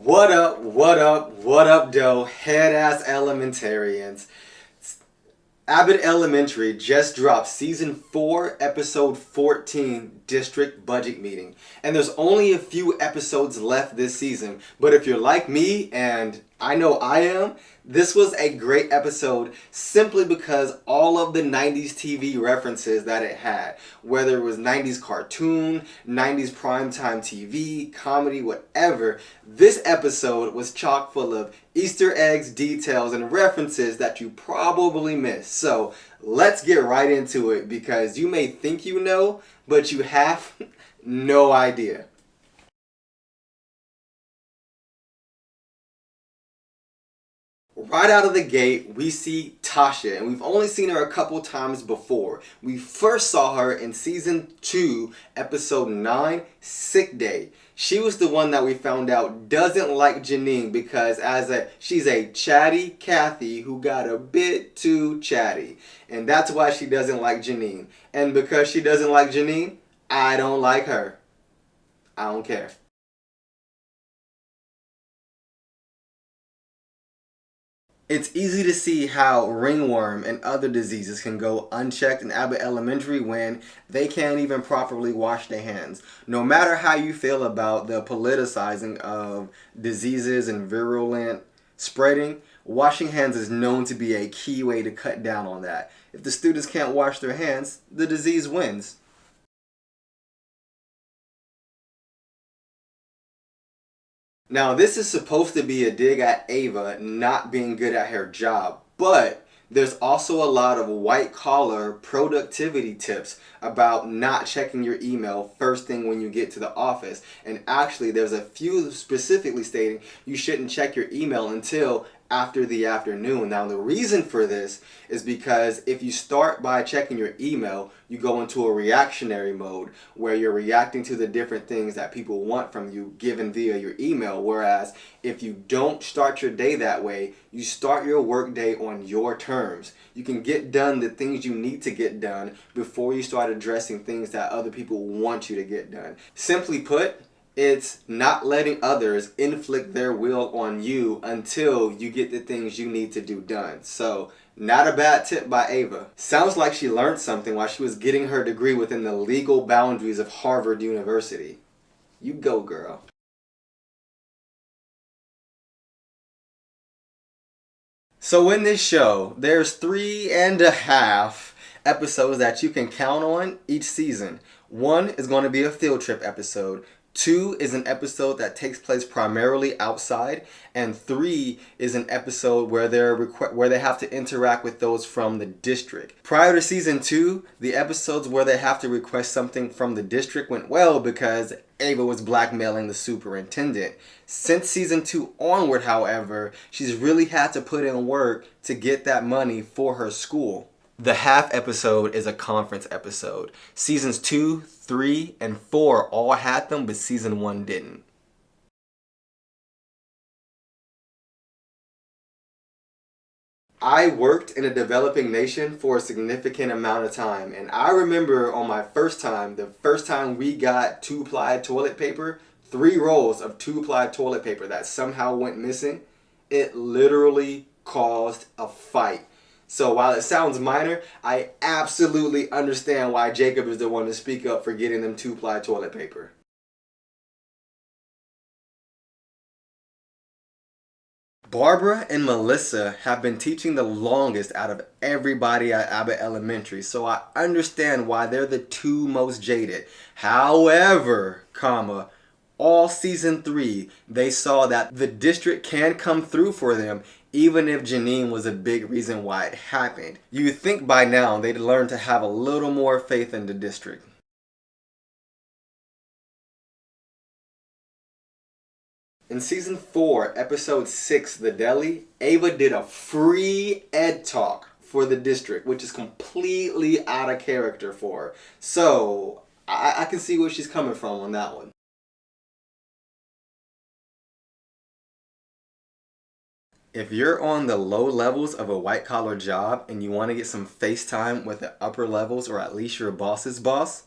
What up, doe, head ass elementarians. Abbott Elementary just dropped season 4, episode 14, district budget meeting. And there's only a few episodes left this season, but if you're like me, and I know I am, this was a great episode simply because all of the 90s TV references that it had, whether it was 90s cartoon, 90s primetime TV, comedy, whatever, this episode was chock full of Easter eggs, details, and references that you probably missed. So let's get right into it because you may think you know, but you have no idea. Right out of the gate, we see Tasha, and we've only seen her a couple times before. We first saw her in season 2, episode 9, Sick Day. She was the one that we found out doesn't like Janine because she's a chatty Kathy who got a bit too chatty. And that's why she doesn't like Janine. And because she doesn't like Janine, I don't like her. I don't care. It's easy to see how ringworm and other diseases can go unchecked in Abbott Elementary when they can't even properly wash their hands. No matter how you feel about the politicizing of diseases and virulent spreading, washing hands is known to be a key way to cut down on that. If the students can't wash their hands, the disease wins. Now, this is supposed to be a dig at Ava not being good at her job, but there's also a lot of white-collar productivity tips about not checking your email first thing when you get to the office. And actually, there's a few specifically stating you shouldn't check your email until after the afternoon. Now, the reason for this is because if you start by checking your email, you go into a reactionary mode where you're reacting to the different things that people want from you given via your email. Whereas if you don't start your day that way, you start your work day on your terms. You can get done the things you need to get done before you start addressing things that other people want you to get done. Simply put, it's not letting others inflict their will on you until you get the things you need to do done. So, not a bad tip by Ava. Sounds like she learned something while she was getting her degree within the legal boundaries of Harvard University. You go, girl. So in this show, there's 3.5 episodes that you can count on each season. 1 is going to be a field trip episode. 2 is an episode that takes place primarily outside, and 3 is an episode where they have to interact with those from the district. Prior to season 2, the episodes where they have to request something from the district went well because Ava was blackmailing the superintendent. Since season 2 onward, however, she's really had to put in work to get that money for her school. The HAAF episode is a conference episode. Seasons 2, 3, and 4 all had them, but season 1 didn't. I worked in a developing nation for a significant amount of time, and I remember on my first time, the first time we got 2-ply toilet paper, 3 rolls of 2-ply toilet paper that somehow went missing, it literally caused a fight. So while it sounds minor, I absolutely understand why Jacob is the one to speak up for getting them 2-ply toilet paper. Barbara and Melissa have been teaching the longest out of everybody at Abbott Elementary, so I understand why they're the 2 most jaded. However, all season 3, they saw that the district can come through for them even if Janine was a big reason why it happened. You'd think by now they'd learn to have a little more faith in the district. In season 4, episode 6, The Deli, Ava did a free ed talk for the district, which is completely out of character for her. So, I can see where she's coming from on that one. If you're on the low levels of a white-collar job and you want to get some face time with the upper levels or at least your boss's boss,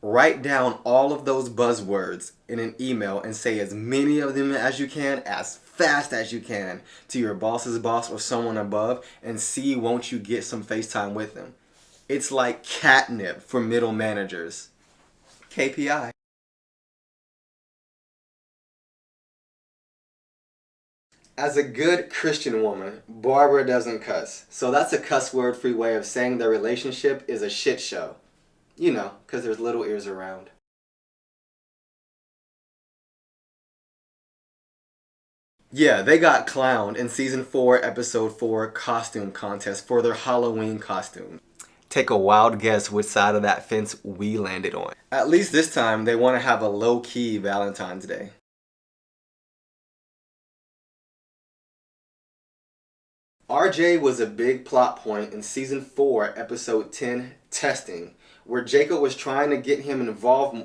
Write down all of those buzzwords in an email and say as many of them as you can, as fast as you can, to your boss's boss or someone above, and see won't you get some FaceTime with them. It's like catnip for middle managers. KPI. As a good Christian woman, Barbara doesn't cuss. So that's a cuss word free way of saying their relationship is a shit show. You know, because there's little ears around. Yeah, they got clowned in season 4, episode 4 costume contest for their Halloween costume. Take a wild guess which side of that fence we landed on. At least this time they want to have a low-key Valentine's Day. RJ was a big plot point in season 4, episode 10, Testing, where Jacob was trying to get him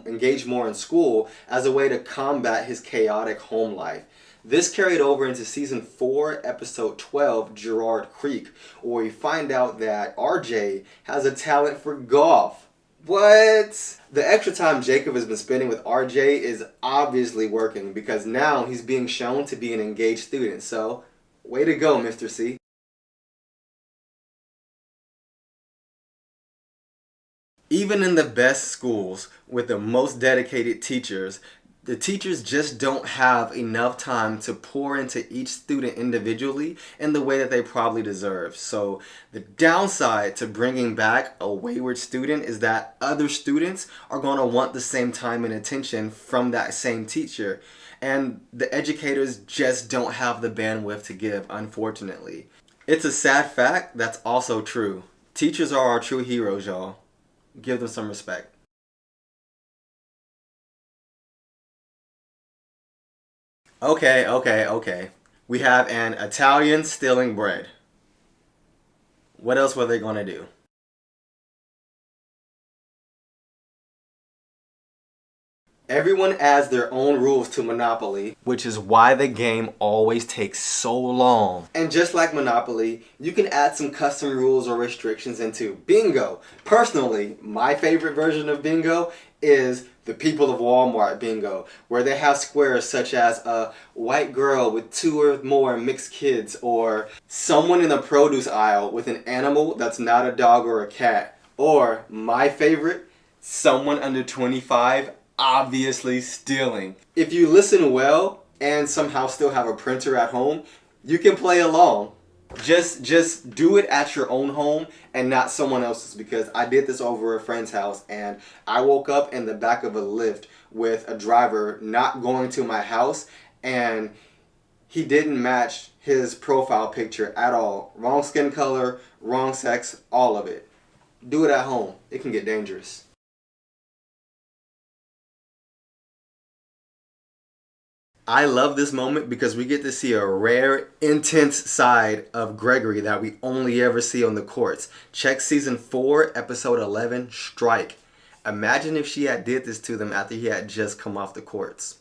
engaged more in school as a way to combat his chaotic home life. This carried over into season 4, episode 12, Gerard Creek, where we find out that RJ has a talent for golf. What? The extra time Jacob has been spending with RJ is obviously working because now he's being shown to be an engaged student. So, way to go, Mr. C. Even in the best schools with the most dedicated teachers, the teachers just don't have enough time to pour into each student individually in the way that they probably deserve. So the downside to bringing back a wayward student is that other students are going to want the same time and attention from that same teacher. And the educators just don't have the bandwidth to give, unfortunately. It's a sad fact that's also true. Teachers are our true heroes, y'all. Give them some respect. Okay. We have an Italian stealing bread. What else were they going to do? Everyone adds their own rules to Monopoly, which is why the game always takes so long. And just like Monopoly, you can add some custom rules or restrictions into Bingo. Personally, my favorite version of Bingo is the People of Walmart Bingo, where they have squares such as a white girl with 2 or more mixed kids, or someone in the produce aisle with an animal that's not a dog or a cat, or my favorite, someone under 25 obviously stealing. If you listen well and somehow still have a printer at home, you can play along. Just do it at your own home and not someone else's, because I did this over a friend's house and I woke up in the back of a Lyft with a driver not going to my house, and he didn't match his profile picture at all. Wrong skin color, wrong sex, all of it. Do it at home. It can get dangerous. I love this moment because we get to see a rare, intense side of Gregory that we only ever see on the courts. Check season 4, episode 11, Strike. Imagine if she had did this to them after he had just come off the courts.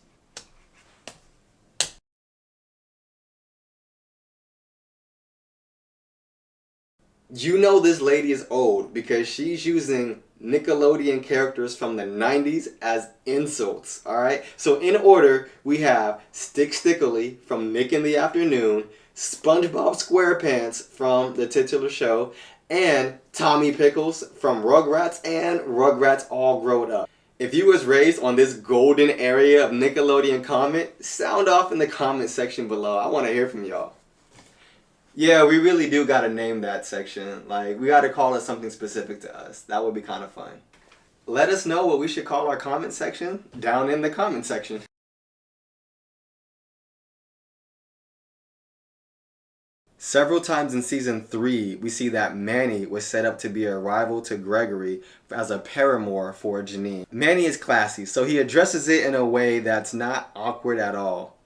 You know this lady is old because she's using Nickelodeon characters from the 90s as insults, alright? So in order, we have Stick Stickily from Nick in the Afternoon, SpongeBob SquarePants from the titular show, and Tommy Pickles from Rugrats and Rugrats All Grown Up. If you was raised on this golden area of Nickelodeon comment, sound off in the comment section below. I want to hear from y'all. Yeah, we really do gotta name that section. Like, we gotta call it something specific to us. That would be kind of fun. Let us know what we should call our comment section down in the comment section. Several times in season 3, we see that Manny was set up to be a rival to Gregory as a paramour for Janine. Manny is classy, so he addresses it in a way that's not awkward at all.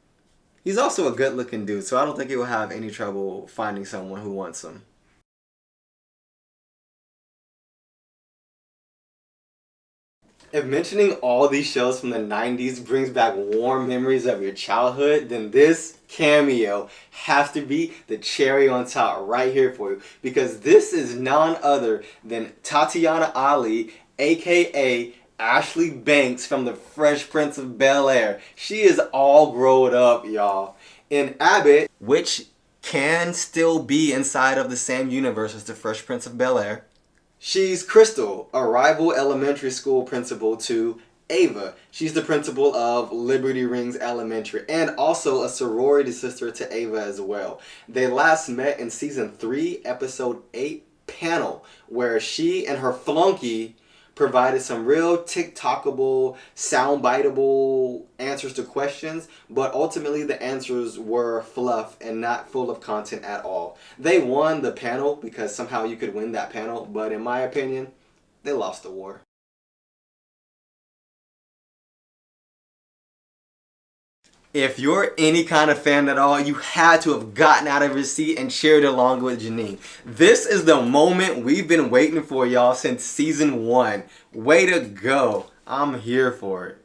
He's also a good-looking dude, so I don't think he will have any trouble finding someone who wants him. If mentioning all these shows from the 90s brings back warm memories of your childhood, then this cameo has to be the cherry on top right here for you, because this is none other than Tatiana Ali, aka Ashley Banks from the Fresh Prince of Bel-Air. She is all grown up, y'all. In Abbott, which can still be inside of the same universe as the Fresh Prince of Bel-Air, she's Crystal, a rival elementary school principal to Ava. She's the principal of Liberty Rings Elementary and also a sorority sister to Ava as well. They last met in season 3, episode 8 panel, where she and her flunky provided some real TikTokable, soundbiteable answers to questions, but ultimately the answers were fluff and not full of content at all. They won the panel because somehow you could win that panel, but in my opinion, they lost the war. If you're any kind of fan at all, you had to have gotten out of your seat and cheered along with Janine. This is the moment we've been waiting for, y'all, since season 1. Way to go. I'm here for it.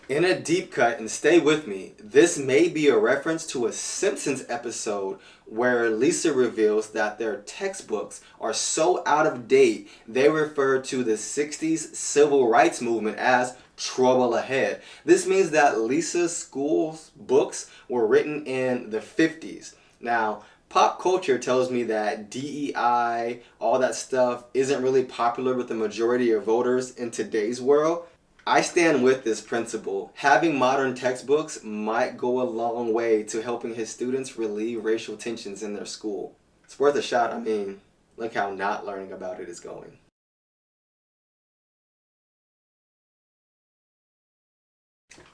In a deep cut, and stay with me, this may be a reference to a Simpsons episode where Lisa reveals that their textbooks are so out of date they refer to the 60s civil rights movement as trouble ahead. This means that Lisa's school's books were written in the 50s. Now, pop culture tells me that DEI, all that stuff, isn't really popular with the majority of voters in today's world. I stand with this principle. Having modern textbooks might go a long way to helping his students relieve racial tensions in their school. It's worth a shot. I mean, look how not learning about it is going.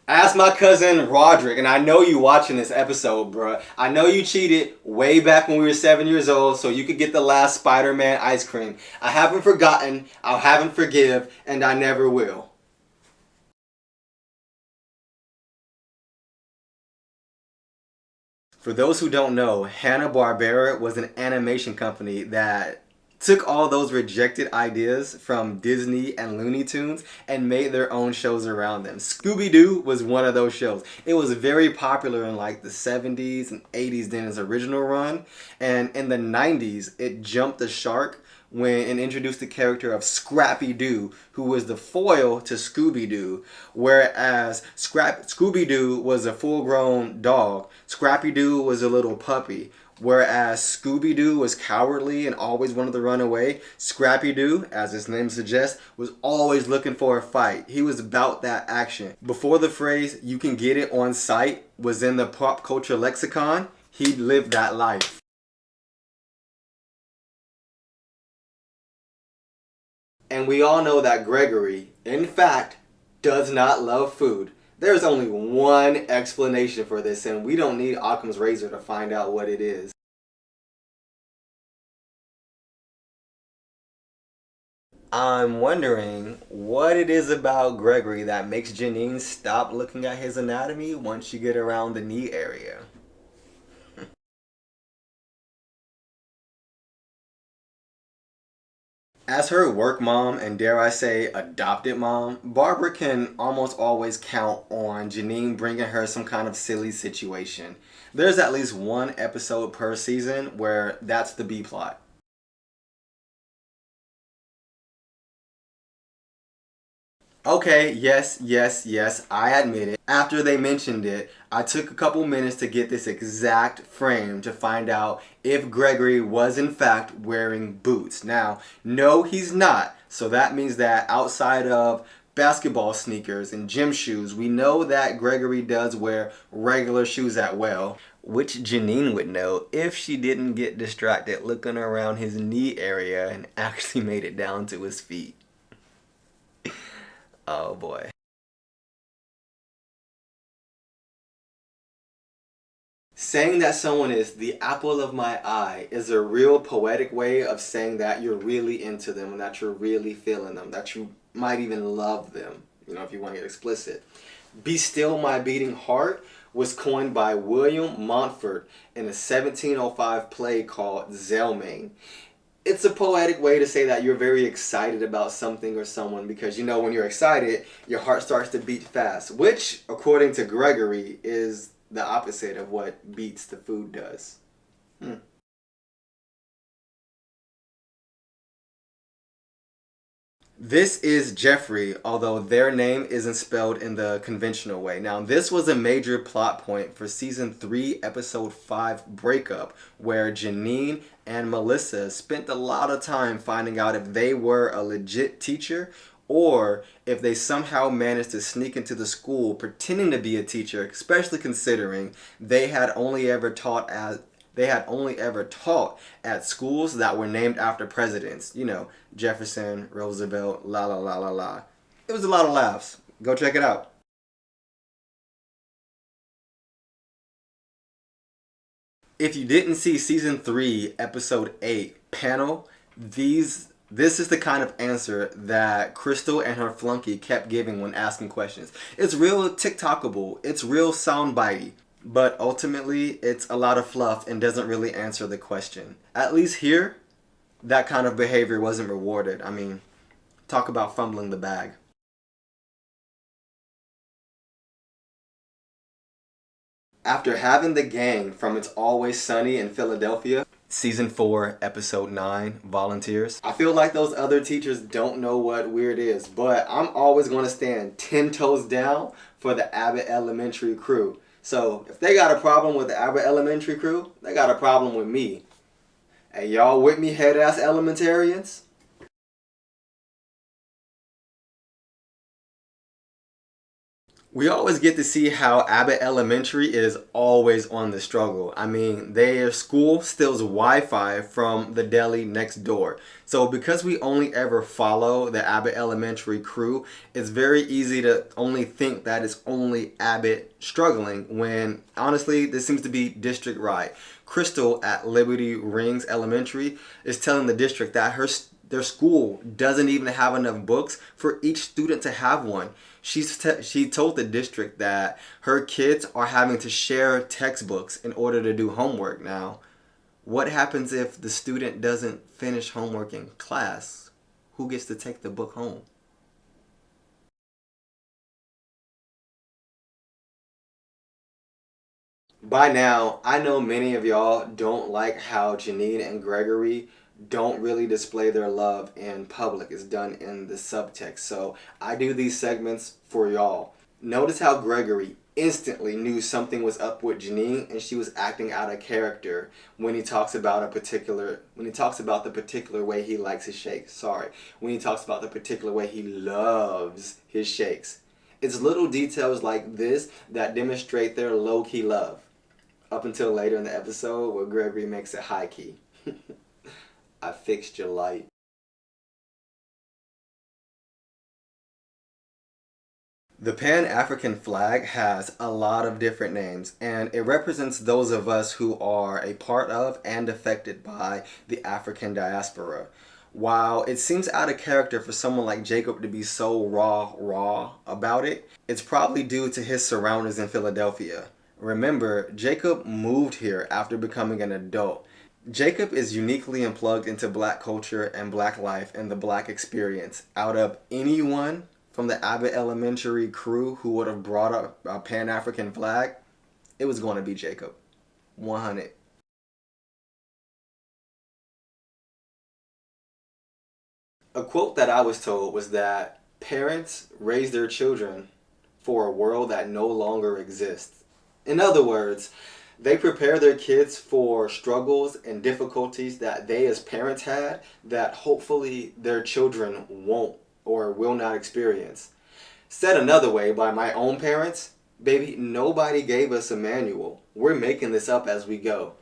Ask my cousin Roderick, and I know you watching this episode, bruh. I know you cheated way back when we were 7 years old so you could get the last Spider-Man ice cream. I haven't forgotten, I haven't forgive, and I never will. For those who don't know, Hanna-Barbera was an animation company that took all those rejected ideas from Disney and Looney Tunes and made their own shows around them. Scooby-Doo was one of those shows. It was very popular in like the 70s and 80s in its original run, and in the 90s it jumped the shark when it introduced the character of Scrappy-Doo, who was the foil to Scooby-Doo. Whereas Scooby-Doo was a full-grown dog, Scrappy-Doo was a little puppy. Whereas Scooby-Doo was cowardly and always wanted to run away, Scrappy-Doo, as his name suggests, was always looking for a fight. He was about that action. Before the phrase, "you can get it on sight," was in the pop culture lexicon, he lived that life. And we all know that Gregory, in fact, does not love food. There's only one explanation for this, and we don't need Occam's razor to find out what it is. I'm wondering what it is about Gregory that makes Janine stop looking at his anatomy once you get around the knee area. As her work mom and dare I say adopted mom, Barbara can almost always count on Janine bringing her some kind of silly situation. There's at least one episode per season where that's the B plot. Okay, yes, yes, yes, I admit it. After they mentioned it, I took a couple minutes to get this exact frame to find out if Gregory was in fact wearing boots. Now, no, he's not. So that means that outside of basketball sneakers and gym shoes, we know that Gregory does wear regular shoes as well. Which Janine would know if she didn't get distracted looking around his knee area and actually made it down to his feet. Oh boy. Saying that someone is the apple of my eye is a real poetic way of saying that you're really into them and that you're really feeling them, that you might even love them, if you want to get explicit. Be Still My Beating Heart was coined by William Montfort in a 1705 play called Zelmane. It's a poetic way to say that you're very excited about something or someone because when you're excited, your heart starts to beat fast, which, according to Gregory, is the opposite of what beats the food does. This is Jeffrey, although their name isn't spelled in the conventional way. Now, this was a major plot point for season 3, episode 5, Breakup, where Janine and Melissa spent a lot of time finding out if they were a legit teacher or if they somehow managed to sneak into the school pretending to be a teacher, especially considering they had only ever taught at schools that were named after presidents. You know, Jefferson, Roosevelt, la la la la la. It was a lot of laughs. Go check it out. If you didn't see season 3, episode 8, panel, this is the kind of answer that Crystal and her flunky kept giving when asking questions. It's real TikTokable. It's real soundbitey. But ultimately, it's a lot of fluff and doesn't really answer the question. At least here, that kind of behavior wasn't rewarded. I mean, talk about fumbling the bag. After having the gang from It's Always Sunny in Philadelphia, season 4, episode 9, Volunteers, I feel like those other teachers don't know what weird is, but I'm always going to stand 10 toes down for the Abbott Elementary crew. So if they got a problem with the Abbott Elementary crew, they got a problem with me. Hey, y'all with me, Head Ass Elementarians? We always get to see how Abbott Elementary is always on the struggle. I mean, their school steals Wi-Fi from the deli next door. So because we only ever follow the Abbott Elementary crew, it's very easy to only think that it's only Abbott struggling when honestly this seems to be district-wide. Crystal at Liberty Rings Elementary is telling the district that their school doesn't even have enough books for each student to have one. She told the district that her kids are having to share textbooks in order to do homework. Now, what happens if the student doesn't finish homework in class? Who gets to take the book home? By now, I know many of y'all don't like how Janine and Gregory don't really display their love in public. It's done in the subtext. So I do these segments for y'all. Notice how Gregory instantly knew something was up with Janine and she was acting out of character when he talks about the particular way he likes his shakes. Sorry. When he talks about the particular way he loves his shakes. It's little details like this that demonstrate their low-key love. Up until later in the episode where Gregory makes it high-key. I fixed your light. The Pan-African flag has a lot of different names, and it represents those of us who are a part of and affected by the African diaspora. While it seems out of character for someone like Jacob to be so raw about it, it's probably due to his surroundings in Philadelphia. Remember, Jacob moved here after becoming an adult. Jacob is uniquely unplugged into black culture and black life and the black experience. Out of anyone from the Abbott Elementary crew who would have brought up a Pan-African flag, it was going to be Jacob. 100. A quote that I was told was that parents raise their children for a world that no longer exists. In other words, they prepare their kids for struggles and difficulties that they as parents had that hopefully their children won't or will not experience. Said another way by my own parents, baby, nobody gave us a manual. We're making this up as we go.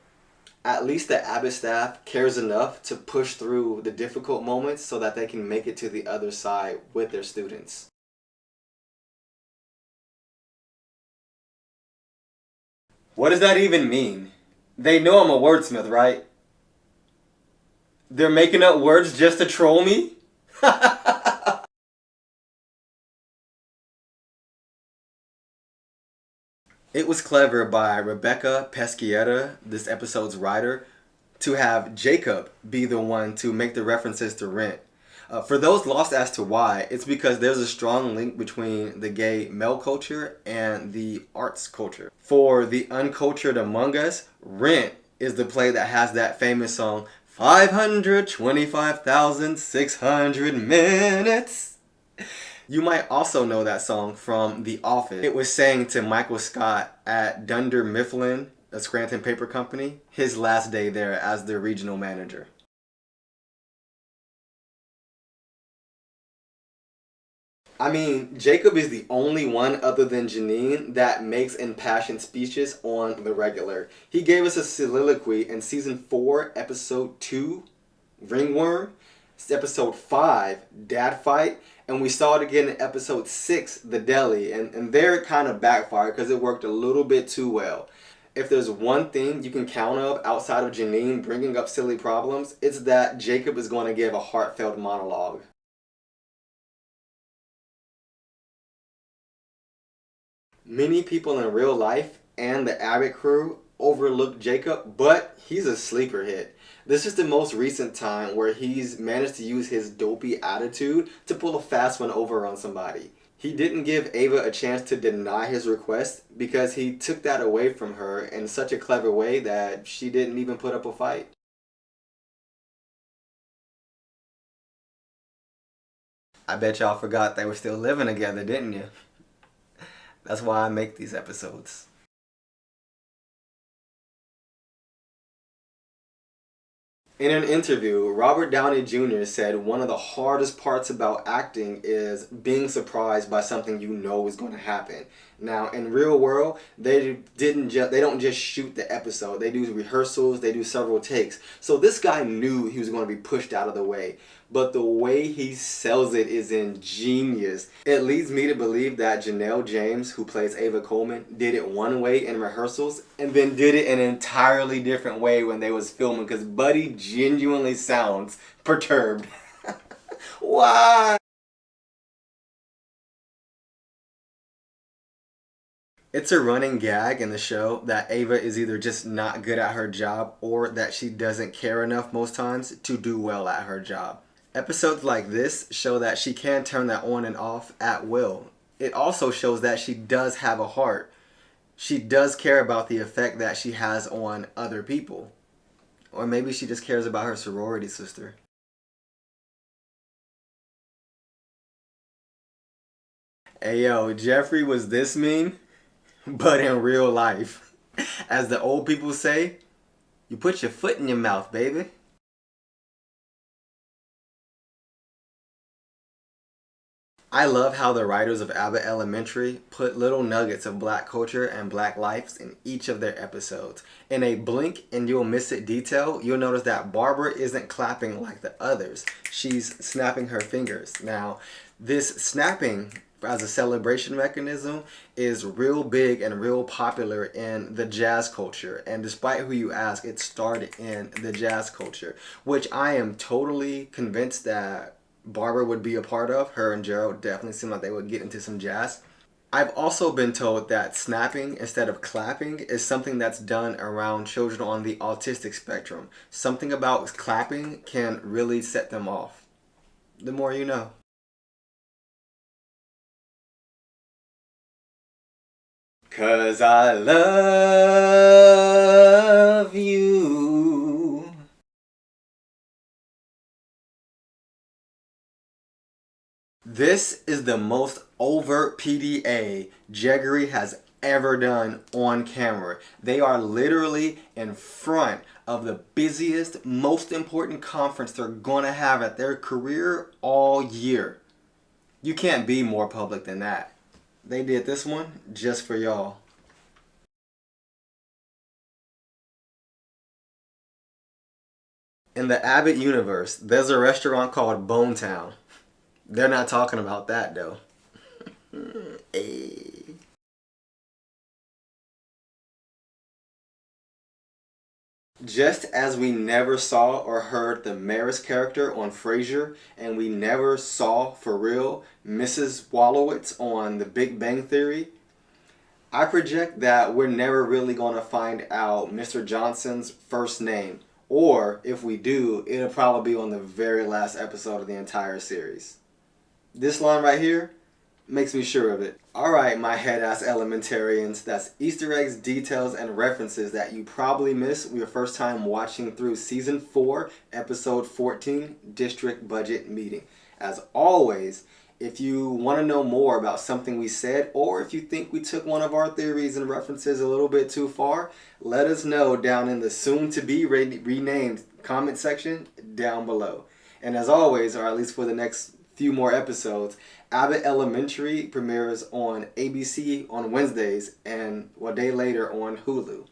At least the Abbott staff cares enough to push through the difficult moments so that they can make it to the other side with their students. What does that even mean? They know I'm a wordsmith, right? They're making up words just to troll me? It was clever by Rebecca Peschietta, this episode's writer, to have Jacob be the one to make the references to Rent. For those lost as to why, it's because there's a strong link between the gay male culture and the arts culture. For the uncultured among us, Rent is the play that has that famous song, 525,600 minutes. You might also know that song from The Office. It was sang to Michael Scott at Dunder Mifflin, a Scranton paper company, his last day there as the regional manager. I mean, Jacob is the only one other than Janine that makes impassioned speeches on the regular. He gave us a soliloquy in season 4, episode 2, Ringworm, episode 5, Dad Fight, and we saw it again in episode 6, The Deli, and there it kind of backfired because it worked a little bit too well. If there's one thing you can count of outside of Janine bringing up silly problems, it's that Jacob is going to give a heartfelt monologue. Many people in real life and the Abbott crew overlook Jacob, but he's a sleeper hit. This is the most recent time where he's managed to use his dopey attitude to pull a fast one over on somebody. He didn't give Ava a chance to deny his request because he took that away from her in such a clever way that she didn't even put up a fight. I bet y'all forgot they were still living together, didn't you? That's why I make these episodes. In an interview, Robert Downey Jr. said one of the hardest parts about acting is being surprised by something you know is going to happen. Now, in real world, they don't just shoot the episode. They do rehearsals, they do several takes. So this guy knew he was going to be pushed out of the way. But the way he sells it is ingenious. It leads me to believe that Janelle James, who plays Ava Coleman, did it one way in rehearsals and then did it an entirely different way when they was filming because Buddy genuinely sounds perturbed. Why? It's a running gag in the show that Ava is either just not good at her job or that she doesn't care enough most times to do well at her job. Episodes like this show that she can turn that on and off at will. It also shows that she does have a heart. She does care about the effect that she has on other people. Or maybe she just cares about her sorority sister. Hey yo, Jeffrey was this mean, but in real life. As the old people say, you put your foot in your mouth, baby. I love how the writers of Abbott Elementary put little nuggets of black culture and black lives in each of their episodes. In a blink and you'll miss it detail, you'll notice that Barbara isn't clapping like the others. She's snapping her fingers. Now, this snapping as a celebration mechanism is real big and real popular in the jazz culture. And despite who you ask, it started in the jazz culture, which I am totally convinced that Barbara would be a part of. Her and Gerald definitely seem like they would get into some jazz. I've also been told that snapping instead of clapping is something that's done around children on the autistic spectrum. Something about clapping can really set them off. The more you know. Cause I love you. This is the most overt PDA Jeggery has ever done on camera. They are literally in front of the busiest, most important conference they're gonna have at their career all year. You can't be more public than that. They did this one just for y'all. In the Abbott universe, there's a restaurant called Bonetown. They're not talking about that though. Hey. Just as we never saw or heard the Maris character on Frasier, and we never saw, for real, Mrs. Wallowitz on The Big Bang Theory, I project that we're never really going to find out Mr. Johnson's first name. Or, if we do, it'll probably be on the very last episode of the entire series. This line right here, Makes me sure of it. Alright, my head ass elementarians, that's Easter eggs, details, and references that you probably missed your first time watching through Season 4, Episode 14, District Budget Meeting. As always, if you want to know more about something we said, or if you think we took one of our theories and references a little bit too far, let us know down in the soon-to-be renamed comment section down below. And as always, or at least for the next few more episodes, Abbott Elementary premieres on ABC on Wednesdays and a day later on Hulu.